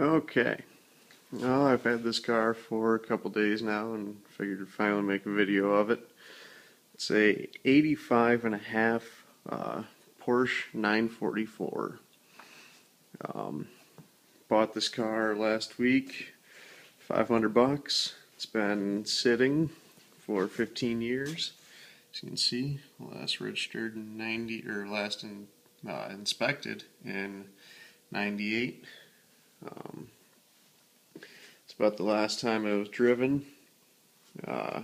Okay, well, I've had this car for a couple days now and figured to finally make a video of it. It's a 85 and a half Porsche 944. Bought this car last week, $500. It's been sitting for 15 years. As you can see, last registered in 90, or last inspected in 98. It's about the last time it was driven. But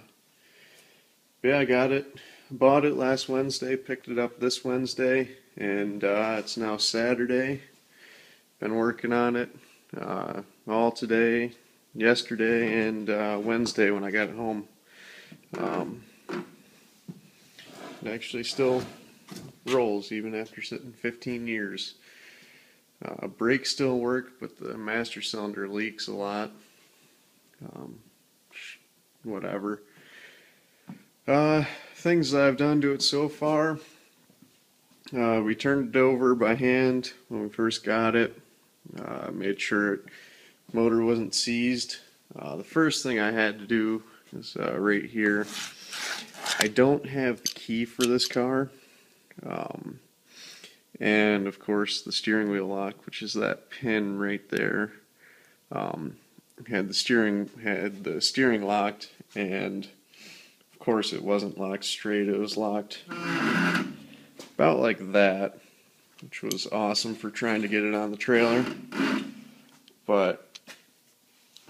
yeah, I got it. Bought it last Wednesday, picked it up this Wednesday, and it's now Saturday. Been working on it all today, yesterday, and Wednesday when I got it home. It actually still rolls even after sitting 15 years. Brakes still work, but the master cylinder leaks a lot. Whatever. Things that I've done to it so far. We turned it over by hand when we first got it. Made sure motor wasn't seized. The first thing I had to do is right here. I don't have the key for this car. And of course the steering wheel lock, which is that pin right there. Had the steering locked, and of course it wasn't locked straight. It was locked about like that, which was awesome for trying to get it on the trailer. But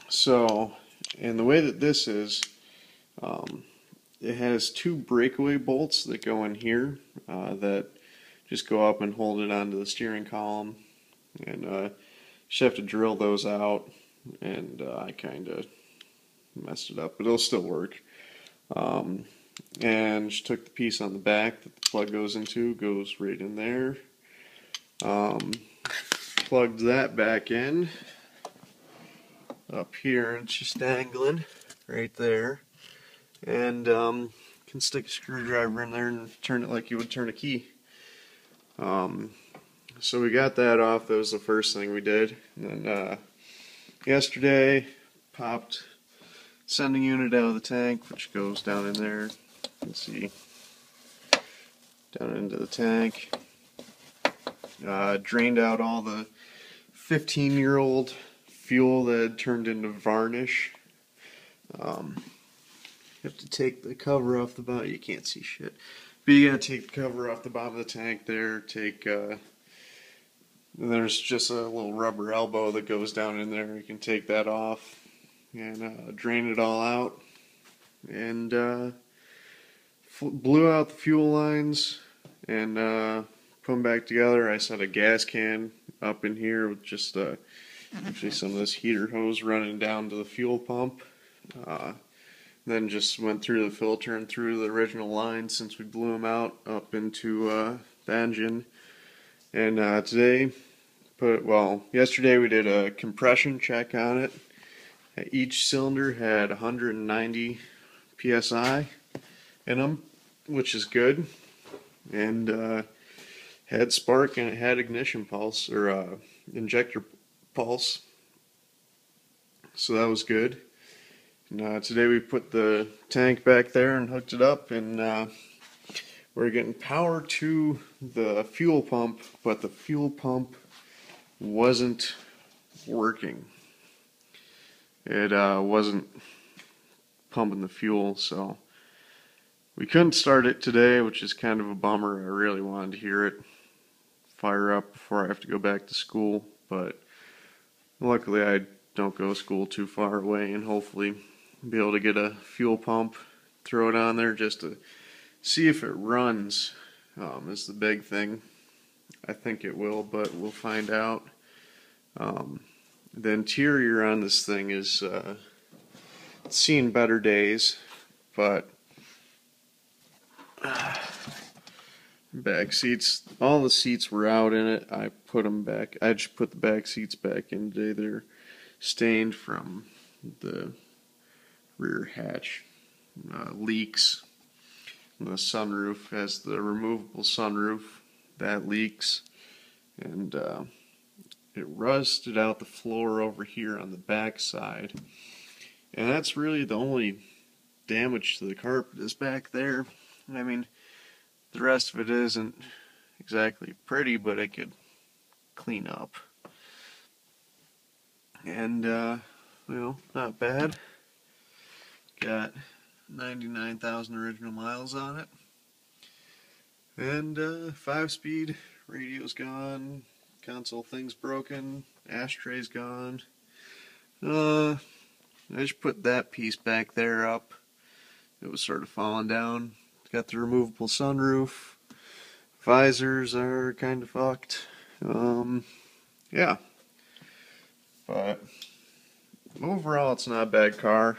so, and the way that this is, it has two breakaway bolts that go in here that just go up and hold it onto the steering column, and just have to drill those out, and I kind of messed it up, but it'll still work. And just took the piece on the back that the plug goes into, goes right in there. Plugged that back in up here, and it's just dangling right there, and can stick a screwdriver in there and turn it like you would turn a key. So we got that off. That was the first thing we did. And then yesterday, popped sending unit out of the tank, which goes down in there. You can see down into the tank. Drained out all the 15-year-old fuel that had turned into varnish. You have to take the cover off the bottom. You can't see shit. But you gotta take the cover off the bottom of the tank there. There's just a little rubber elbow that goes down in there. You can take that off and drain it all out. And blew out the fuel lines and put them back together. I set a gas can up in here with just actually some of this heater hose running down to the fuel pump. Then just went through the filter and through the original line since we blew them out up into the engine. And today, yesterday we did a compression check on it. Each cylinder had 190 psi in them, which is good. And had spark, and it had ignition pulse, or injector pulse. So that was good. And today we put the tank back there and hooked it up, and we're getting power to the fuel pump, but the fuel pump wasn't working. It wasn't pumping the fuel, so we couldn't start it today, which is kind of a bummer. I really wanted to hear it fire up before I have to go back to school, but luckily I don't go to school too far away, and hopefully be able to get a fuel pump, throw it on there just to see if it runs, is the big thing. I think it will, but we'll find out. The interior on this thing is it's seen better days, but back seats, all the seats were out in it. I put them back. I just put the back seats back in today. They're stained from the rear hatch leaks. And the sunroof has the removable sunroof that leaks, and it rusted out the floor over here on the back side. And that's really the only damage to the carpet is back there. I mean, the rest of it isn't exactly pretty, but it could clean up. And, well, not bad. Got 99,000 original miles on it. And 5-speed, radio's gone, console thing's broken, ashtray's gone. I just put that piece back there up. It was sort of falling down. It's got the removable sunroof. Visors are kind of fucked. Yeah. But overall, it's not a bad car.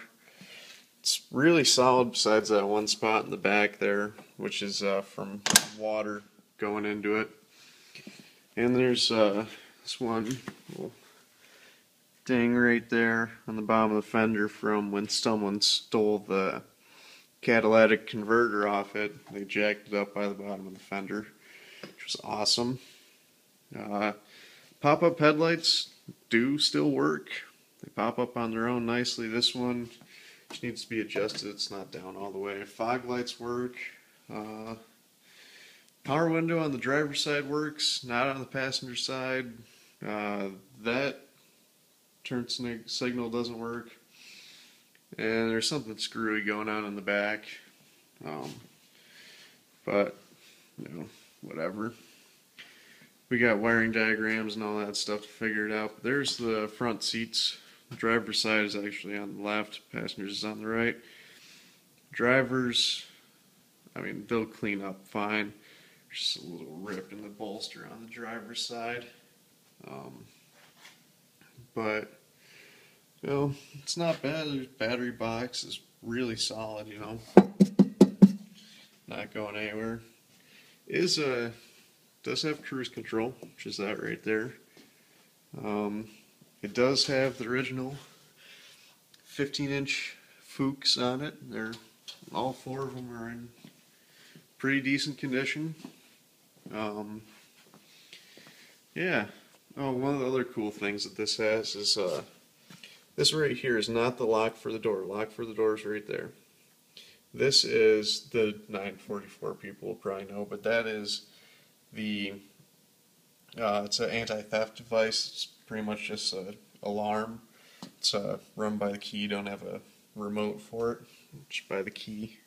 It's really solid besides that one spot in the back there, which is from water going into it. And there's this one little ding right there on the bottom of the fender from when someone stole the catalytic converter off it. They jacked it up by the bottom of the fender, which was awesome. Pop-up headlights do still work. They pop up on their own nicely. This one just needs to be adjusted. It's not down all the way. Fog lights work. Power window on the driver's side works, not on the passenger side. That turn signal doesn't work. And there's something screwy going on in the back. But, you know, whatever. We got wiring diagrams and all that stuff to figure it out. But there's the front seats. The driver's side is actually on the left, passengers is on the right. Drivers, I mean, they'll clean up fine. Just a little rip in the bolster on the driver's side. But, you know, it's not bad. The battery box is really solid, you know. Not going anywhere. Does have cruise control, which is that right there. It does have the original 15-inch Fuchs on it. All 4 of them are in pretty decent condition. Yeah. Oh, one of the other cool things that this has is this right here is not the lock for the door. Lock for the door is right there. This is the 944 people will probably know, but that is the it's an anti-theft device. It's pretty much just an alarm. It's run by the key. You don't have a remote for it. Just by the key.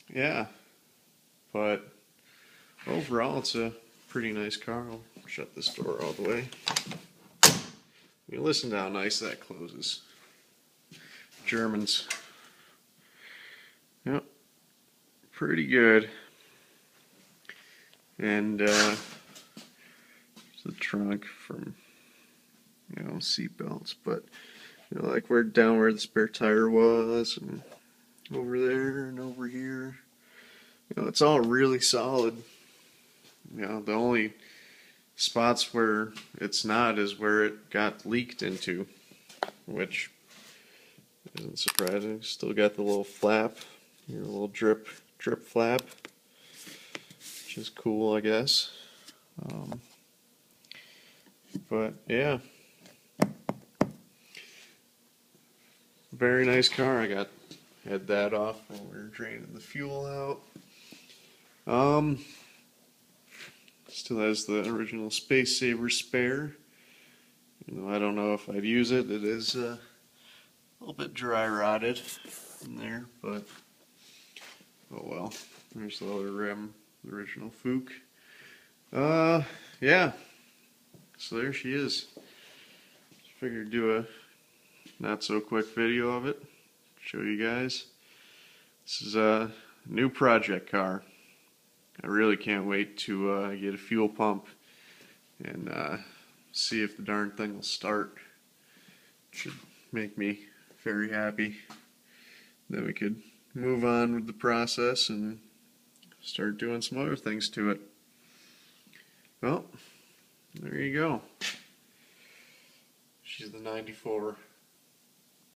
Yeah. But overall, it's a pretty nice car. I'll shut this door all the way. You listen to how nice that closes. Germans. Yep. Pretty good. And the trunk from, you know, seat belts, but you know, like down where the spare tire was, and over there and over here. You know, it's all really solid. You know, the only spots where it's not is where it got leaked into, which isn't surprising. Still got the little flap, your little drip flap, which is cool, I guess. But yeah, very nice car. Had that off when we were draining the fuel out. Still has the original Space Saver spare. You know, I don't know if I'd use it. It is a little bit dry rotted in there, but oh well. There's the other rim, the original Fuchs. Yeah. So there she is. Just figured do a not so quick video of it. Show you guys. This is a new project car. I really can't wait to get a fuel pump and see if the darn thing will start. Should make me very happy. Then we could move on with the process and start doing some other things to it. Well, there you go. She's the 94.